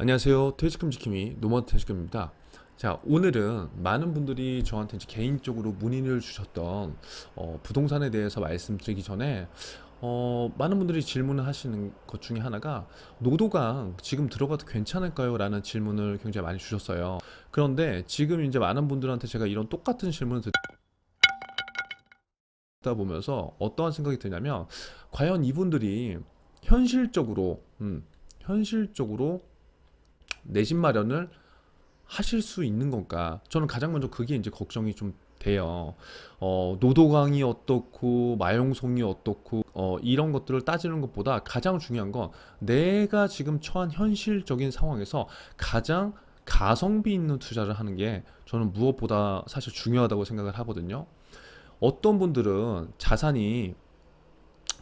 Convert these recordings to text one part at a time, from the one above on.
안녕하세요. 퇴직금 지킴이 노먼 퇴직금입니다. 자, 오늘은 많은 분들이 저한테 이제 개인적으로 문의를 주셨던 부동산에 대해서 말씀드리기 전에 많은 분들이 질문을 하시는 것 중에 하나가 노도강 지금 들어가도 괜찮을까요? 라는 질문을 굉장히 많이 주셨어요. 그런데 지금 이제 많은 분들한테 제가 이런 똑같은 질문을 듣다 보면서 어떠한 생각이 드냐면 과연 이분들이 현실적으로 현실적으로 내 집 마련을 하실 수 있는 건가? 저는 가장 먼저 그게 이제 걱정이 좀 돼요. 노도강이 어떻고 마용성이 어떻고 이런 것들을 따지는 것보다 가장 중요한 건 내가 지금 처한 현실적인 상황에서 가장 가성비 있는 투자를 하는 게 저는 무엇보다 사실 중요하다고 생각을 하거든요. 어떤 분들은 자산이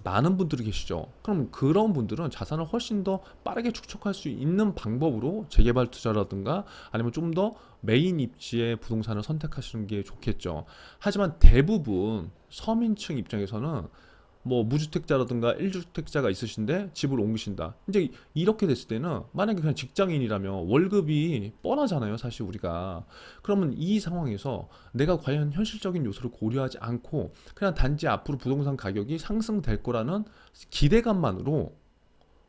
많은 분들이 계시죠. 그럼 그런 분들은 자산을 훨씬 더 빠르게 축적할 수 있는 방법으로 재개발 투자라든가 아니면 좀 더 메인 입지의 부동산을 선택하시는 게 좋겠죠. 하지만 대부분 서민층 입장에서는 뭐 무주택자라든가 1주택자가 있으신데 집을 옮기신다. 이제 이렇게 됐을 때는 만약에 그냥 직장인이라면 월급이 뻔하잖아요, 사실 우리가. 그러면 이 상황에서 내가 과연 현실적인 요소를 고려하지 않고 그냥 단지 앞으로 부동산 가격이 상승될 거라는 기대감만으로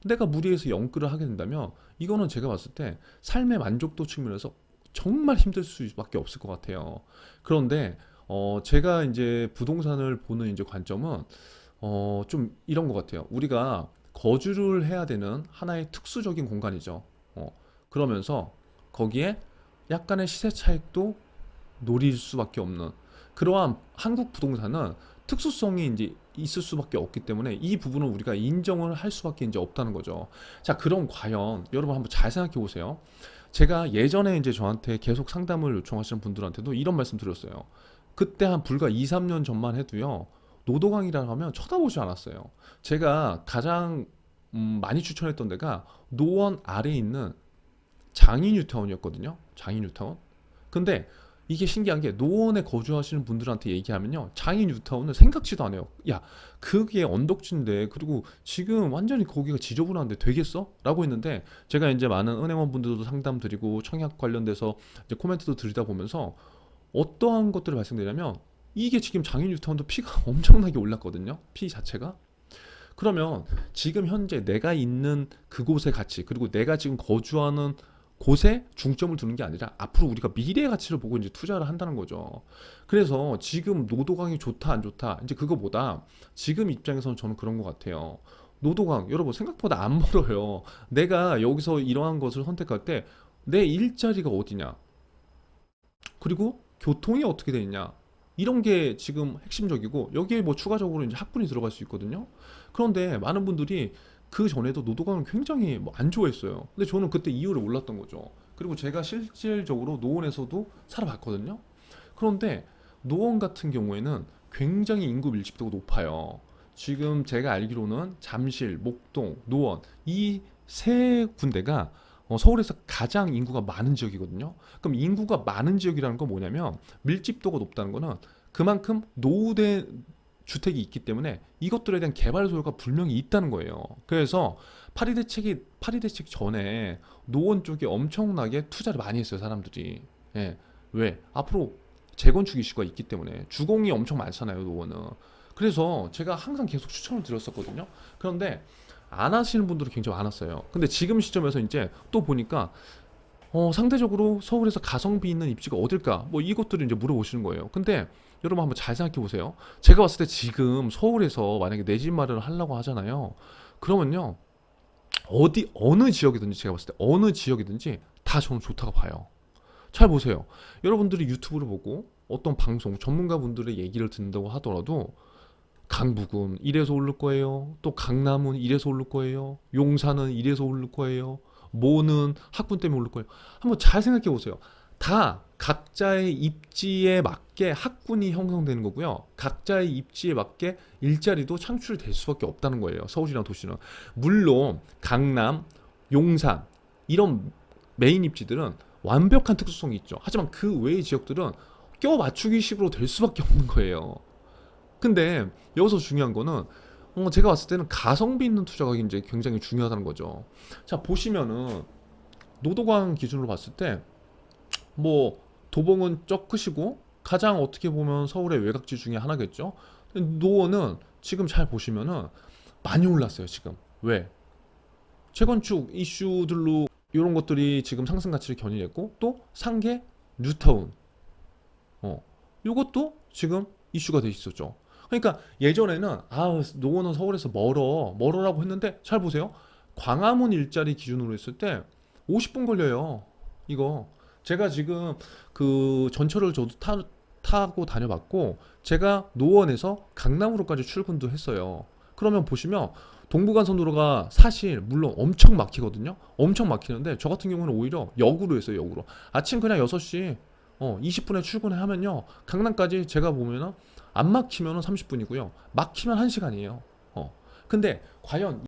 내가 무리해서 영끌을 하게 된다면 이거는 제가 봤을 때 삶의 만족도 측면에서 정말 힘들 수밖에 없을 것 같아요. 그런데 제가 이제 부동산을 보는 이제 관점은 좀 이런 것 같아요. 우리가 거주를 해야 되는 하나의 특수적인 공간이죠. 그러면서 거기에 약간의 시세 차익도 노릴 수밖에 없는 그러한 한국 부동산은 특수성이 이제 있을 수밖에 없기 때문에 이 부분을 우리가 인정을 할 수밖에 이제 없다는 거죠. 자, 그럼 과연 여러분 한번 잘 생각해 보세요. 제가 예전에 이제 저한테 계속 상담을 요청하시는 분들한테도 이런 말씀 드렸어요. 그때 한 불과 2, 3년 전만 해도요. 노도강이라고 하면 쳐다보지 않았어요. 제가 가장 많이 추천했던 데가 노원 아래에 있는 장인뉴타운이었거든요. 장인뉴타운. 근데 이게 신기한 게 노원에 거주하시는 분들한테 얘기하면요. 장인뉴타운은 생각지도 않아요. 야, 그게 언덕지인데 그리고 지금 완전히 거기가 지저분한데 되겠어? 라고 했는데 제가 이제 많은 은행원 분들도 상담 드리고 청약 관련돼서 이제 코멘트도 드리다 보면서 어떠한 것들을 발생되냐면 이게 지금 장인뉴타운도 피가 엄청나게 올랐거든요. 피 자체가. 그러면 지금 현재 내가 있는 그곳의 가치 그리고 내가 지금 거주하는 곳에 중점을 두는 게 아니라 앞으로 우리가 미래의 가치를 보고 이제 투자를 한다는 거죠. 그래서 지금 노도강이 좋다 안 좋다 이제 그거보다 지금 입장에서는 저는 그런 것 같아요. 노도강 여러분 생각보다 안 멀어요. 내가 여기서 이러한 것을 선택할 때 내 일자리가 어디냐 그리고 교통이 어떻게 돼 있냐 이런 게 지금 핵심적이고 여기에 뭐 추가적으로 이제 학군이 들어갈 수 있거든요. 그런데 많은 분들이 그 전에도 노도강을 굉장히 뭐 안 좋아했어요. 근데 저는 그때 이유를 몰랐던 거죠. 그리고 제가 실질적으로 노원에서도 살아봤거든요. 그런데 노원 같은 경우에는 굉장히 인구 밀집도가 높아요. 지금 제가 알기로는 잠실, 목동, 노원 이 세 군데가 서울에서 가장 인구가 많은 지역이거든요. 그럼 인구가 많은 지역이라는 건 뭐냐면 밀집도가 높다는 거는 그만큼 노후된 주택이 있기 때문에 이것들에 대한 개발 소요가 분명히 있다는 거예요. 그래서 파리대책 전에 노원 쪽에 엄청나게 투자를 많이 했어요, 사람들이. 예. 왜? 앞으로 재건축 이슈가 있기 때문에 주공이 엄청 많잖아요, 노원은. 그래서 제가 항상 계속 추천을 드렸었거든요. 그런데 안 하시는 분들이 굉장히 많았어요. 근데 지금 시점에서 이제 또 보니까 상대적으로 서울에서 가성비 있는 입지가 어딜까? 뭐 이것들을 이제 물어보시는 거예요. 근데 여러분 한번 잘 생각해 보세요. 제가 봤을 때 지금 서울에서 만약에 내 집 마련을 하려고 하잖아요. 그러면요. 어느 지역이든지 제가 봤을 때 어느 지역이든지 다 저는 좋다고 봐요. 잘 보세요. 여러분들이 유튜브를 보고 어떤 방송 전문가분들의 얘기를 듣는다고 하더라도 강북은 이래서 오를 거예요. 또 강남은 이래서 오를 거예요. 용산은 이래서 오를 거예요. 모는 학군 때문에 오를 거예요. 한번 잘 생각해 보세요. 다 각자의 입지에 맞게 학군이 형성되는 거고요. 각자의 입지에 맞게 일자리도 창출될 수밖에 없다는 거예요. 서울이랑 도시는. 물론 강남, 용산 이런 메인 입지들은 완벽한 특수성이 있죠. 하지만 그 외의 지역들은 껴 맞추기식으로 될 수밖에 없는 거예요. 근데 여기서 중요한 거는 제가 봤을 때는 가성비 있는 투자가 이제 굉장히 중요하다는 거죠. 자, 보시면은 노도강 기준으로 봤을 때 뭐 도봉은 쩍크시고 가장 어떻게 보면 서울의 외곽지 중에 하나겠죠. 노원은 지금 잘 보시면은 많이 올랐어요 지금. 왜? 재건축 이슈들로 이런 것들이 지금 상승 가치를 견인했고, 또 상계 뉴타운 요것도 지금 이슈가 돼 있었죠. 그러니까 예전에는 노원은 서울에서 멀어라고 했는데, 잘 보세요. 광화문 일자리 기준으로 했을 때 50분 걸려요. 이거 제가 지금 그 전철을 저도 타고 다녀봤고, 제가 노원에서 강남으로까지 출근도 했어요. 그러면 보시면 동부간선도로가 사실 물론 엄청 막히거든요. 엄청 막히는데 저 같은 경우는 오히려 역으로 했어요. 역으로 아침 그냥 6시 20분에 출근해 하면요, 강남까지 제가 보면은 안 막히면은 30분이고요, 막히면 1시간이에요. 근데 과연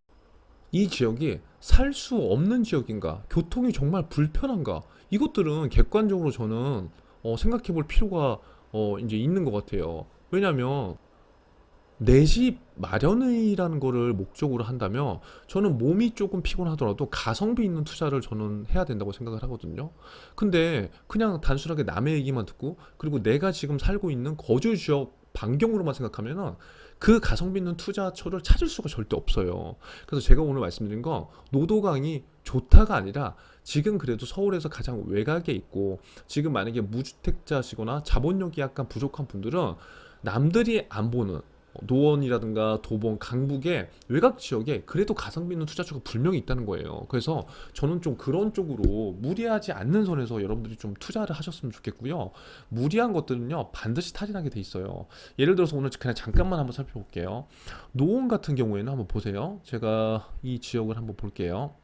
이 지역이 살 수 없는 지역인가, 교통이 정말 불편한가, 이것들은 객관적으로 저는 생각해 볼 필요가 이제 있는 것 같아요. 왜냐면 내 집 마련이라는 거를 목적으로 한다면 저는 몸이 조금 피곤하더라도 가성비 있는 투자를 저는 해야 된다고 생각을 하거든요. 근데 그냥 단순하게 남의 얘기만 듣고, 그리고 내가 지금 살고 있는 거주 지역 반경으로만 생각하면은 그 가성비 있는 투자처를 찾을 수가 절대 없어요. 그래서 제가 오늘 말씀드린 건 노도강이 좋다가 아니라, 지금 그래도 서울에서 가장 외곽에 있고, 지금 만약에 무주택자시거나 자본력이 약간 부족한 분들은 남들이 안 보는 노원이라든가 도봉, 강북의 외곽 지역에 그래도 가성비 있는 투자처가 분명히 있다는 거예요. 그래서 저는 좀 그런 쪽으로 무리하지 않는 선에서 여러분들이 좀 투자를 하셨으면 좋겠고요. 무리한 것들은요, 반드시 탈인하게 돼 있어요. 예를 들어서 오늘 그냥 잠깐만 한번 살펴볼게요. 노원 같은 경우에는 한번 보세요. 제가 이 지역을 한번 볼게요.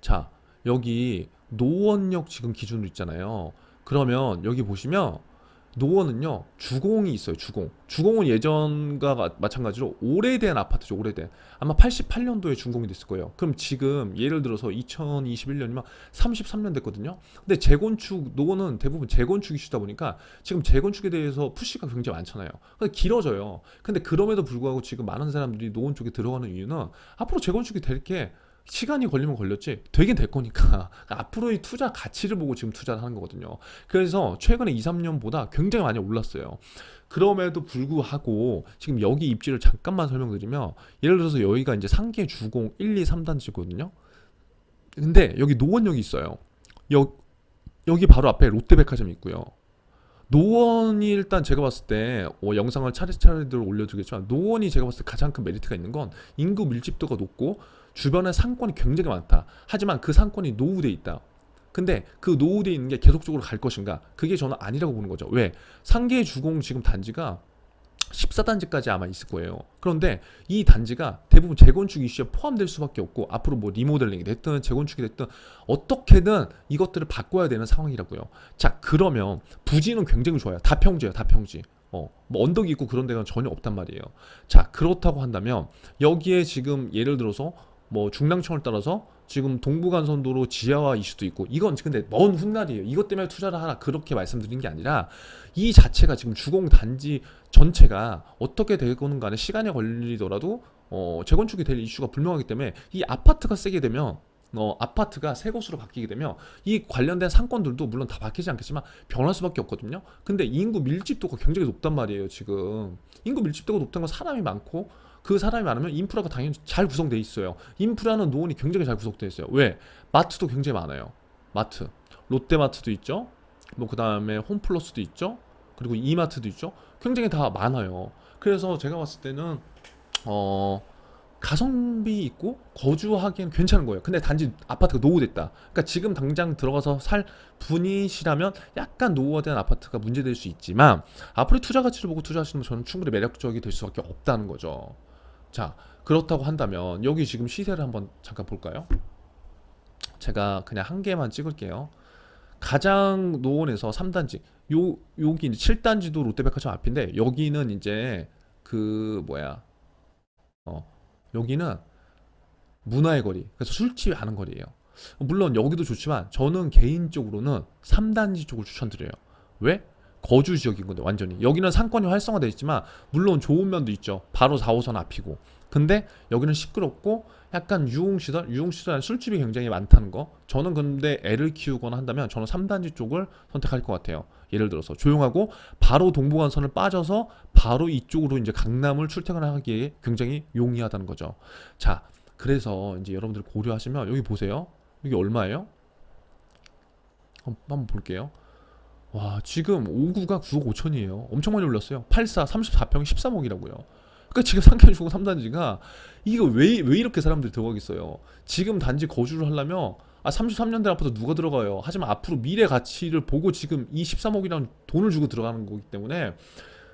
자, 여기 노원역 지금 기준으로 있잖아요. 그러면 여기 보시면 노원은요, 주공이 있어요. 주공은 예전과 마찬가지로 오래된 아파트죠. 오래된, 아마 88년도에 준공이 됐을 거예요. 그럼 지금 예를 들어서 2021년이면 33년 됐거든요. 근데 재건축, 노원은 대부분 재건축 이슈다 보니까 지금 재건축에 대해서 푸시가 굉장히 많잖아요. 근데 길어져요. 근데 그럼에도 불구하고 지금 많은 사람들이 노원 쪽에 들어가는 이유는 앞으로 재건축이 될 게 시간이 걸리면 걸렸지 되긴 될 거니까 앞으로의 투자 가치를 보고 지금 투자를 하는 거거든요. 그래서 최근에 2, 3년보다 굉장히 많이 올랐어요. 그럼에도 불구하고 지금 여기 입지를 잠깐만 설명드리면, 예를 들어서 여기가 이제 상계 주공 1, 2, 3단지거든요. 근데 여기 노원역이 있어요. 여기 바로 앞에 롯데백화점이 있고요. 노원이 일단 제가 봤을 때 영상을 차례차례대로 올려드리겠지만, 노원이 제가 봤을 때 가장 큰 메리트가 있는 건 인구 밀집도가 높고 주변에 상권이 굉장히 많다. 하지만 그 상권이 노후돼 있다. 근데 그 노후돼 있는 게 계속적으로 갈 것인가? 그게 저는 아니라고 보는 거죠. 왜? 상계 주공 지금 단지가 14단지까지 아마 있을 거예요. 그런데 이 단지가 대부분 재건축 이슈에 포함될 수밖에 없고, 앞으로 뭐 리모델링이 됐든 재건축이 됐든 어떻게든 이것들을 바꿔야 되는 상황이라고요. 자, 그러면 부지는 굉장히 좋아요. 다 평지예요. 다 평지. 뭐 언덕이 있고 그런 데가 전혀 없단 말이에요. 자, 그렇다고 한다면 여기에 지금 예를 들어서 뭐 중랑천을 따라서 지금 동부간선도로 지하화 이슈도 있고, 이건 근데 먼 훗날이에요. 이것 때문에 투자를 하라 그렇게 말씀드린 게 아니라, 이 자체가 지금 주공 단지 전체가 어떻게 되고는 간에 시간이 걸리더라도 재건축이 될 이슈가 분명하기 때문에, 이 아파트가 세게 되면 아파트가 새 곳으로 바뀌게 되면 이 관련된 상권들도 물론 다 바뀌지 않겠지만 변할 수밖에 없거든요. 근데 인구 밀집도가 굉장히 높단 말이에요. 지금 인구 밀집도가 높다는 건 사람이 많고, 그 사람이 많으면 인프라가 당연히 잘 구성돼 있어요. 인프라는 노원이 굉장히 잘 구성돼 있어요. 왜? 마트도 굉장히 많아요. 마트, 롯데마트도 있죠. 뭐 그 다음에 홈플러스도 있죠. 그리고 이마트도 있죠. 굉장히 다 많아요. 그래서 제가 봤을 때는 어 가성비 있고 거주하기엔 괜찮은 거예요. 근데 단지 아파트가 노후됐다. 그러니까 지금 당장 들어가서 살 분이시라면 약간 노후화된 아파트가 문제될 수 있지만, 앞으로 투자 가치를 보고 투자하시면 저는 충분히 매력적이 될 수밖에 없다는 거죠. 자, 그렇다고 한다면 여기 지금 시세를 한번 잠깐 볼까요? 제가 그냥 한 개만 찍을게요. 가장 노원에서 3단지, 여기 이제 7단지도 롯데백화점 앞인데, 여기는 이제 그 뭐야 어 여기는 문화의 거리, 그래서 술집이 많은 거리예요. 물론 여기도 좋지만 저는 개인적으로는 3단지 쪽을 추천드려요. 왜? 거주 지역인 건데 완전히 여기는 상권이 활성화되어 있지만 물론 좋은 면도 있죠. 바로 4호선 앞이고, 근데 여기는 시끄럽고 약간 유흥시설, 술집이 굉장히 많다는 거. 저는 근데 애를 키우거나 한다면 저는 3단지 쪽을 선택할 것 같아요. 예를 들어서 조용하고 바로 동부간선을 빠져서 바로 이쪽으로 이제 강남을 출퇴근하기에 굉장히 용이하다는 거죠. 자, 그래서 이제 여러분들 고려하시면 여기 보세요. 여기 얼마예요? 한번 볼게요. 와, 지금 5구가 9억 5천이에요. 엄청 많이 올랐어요. 84, 34평 13억이라고요. 그러니까 지금 상계주고 3단지가 이게 왜 이렇게 사람들이 들어가겠어요. 지금 단지 거주를 하려면 33년대 아파트 누가 들어가요. 하지만 앞으로 미래 가치를 보고 지금 이 13억이라는 돈을 주고 들어가는 거기 때문에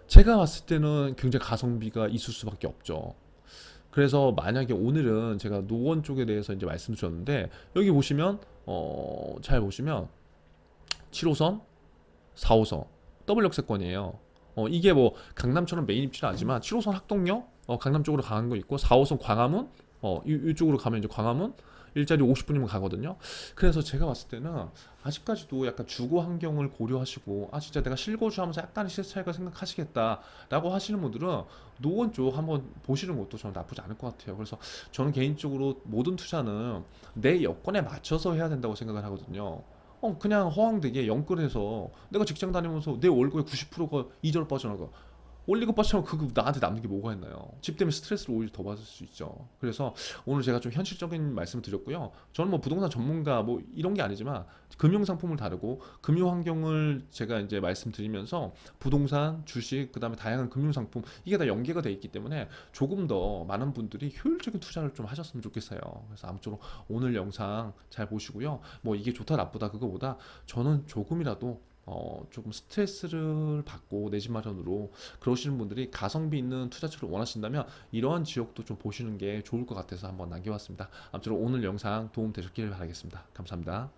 제가 봤을 때는 굉장히 가성비가 있을 수밖에 없죠. 그래서 만약에 오늘은 제가 노원 쪽에 대해서 이제 말씀드렸는데 여기 보시면 잘 보시면 7호선 4호선 더블 역세권이에요. 이게 뭐 강남처럼 메인 입지는 아니지만 7호선 학동역 강남 쪽으로 가는 거 있고 4호선 광화문 이쪽으로 가면 이제 광화문 일자리 50분이면 가거든요. 그래서 제가 봤을 때는 아직까지도 약간 주거 환경을 고려하시고 진짜 내가 실거주하면서 약간의 시세 차이가 생각하시겠다라고 하시는 분들은 노원 쪽 한번 보시는 것도 저는 나쁘지 않을 것 같아요. 그래서 저는 개인적으로 모든 투자는 내 여건에 맞춰서 해야 된다고 생각을 하거든요. 그냥 허황되게 영끌해서 내가 직장 다니면서 내 월급의 90%가 이자로 빠져나가. 올리고 빠지면 그거 나한테 남는 게 뭐가 있나요? 집 때문에 스트레스를 오히려 더 받을 수 있죠. 그래서 오늘 제가 좀 현실적인 말씀을 드렸고요. 저는 뭐 부동산 전문가 뭐 이런 게 아니지만 금융 상품을 다루고 금융 환경을 제가 이제 말씀드리면서 부동산, 주식, 그다음에 다양한 금융 상품 이게 다 연계가 돼 있기 때문에 조금 더 많은 분들이 효율적인 투자를 좀 하셨으면 좋겠어요. 그래서 아무쪼록 오늘 영상 잘 보시고요. 뭐 이게 좋다 나쁘다 그거보다 저는 조금이라도 조금 스트레스를 받고 내 집 마련으로 그러시는 분들이 가성비 있는 투자처를 원하신다면 이러한 지역도 좀 보시는 게 좋을 것 같아서 한번 남겨봤습니다. 아무쪼록 오늘 영상 도움 되셨길 바라겠습니다. 감사합니다.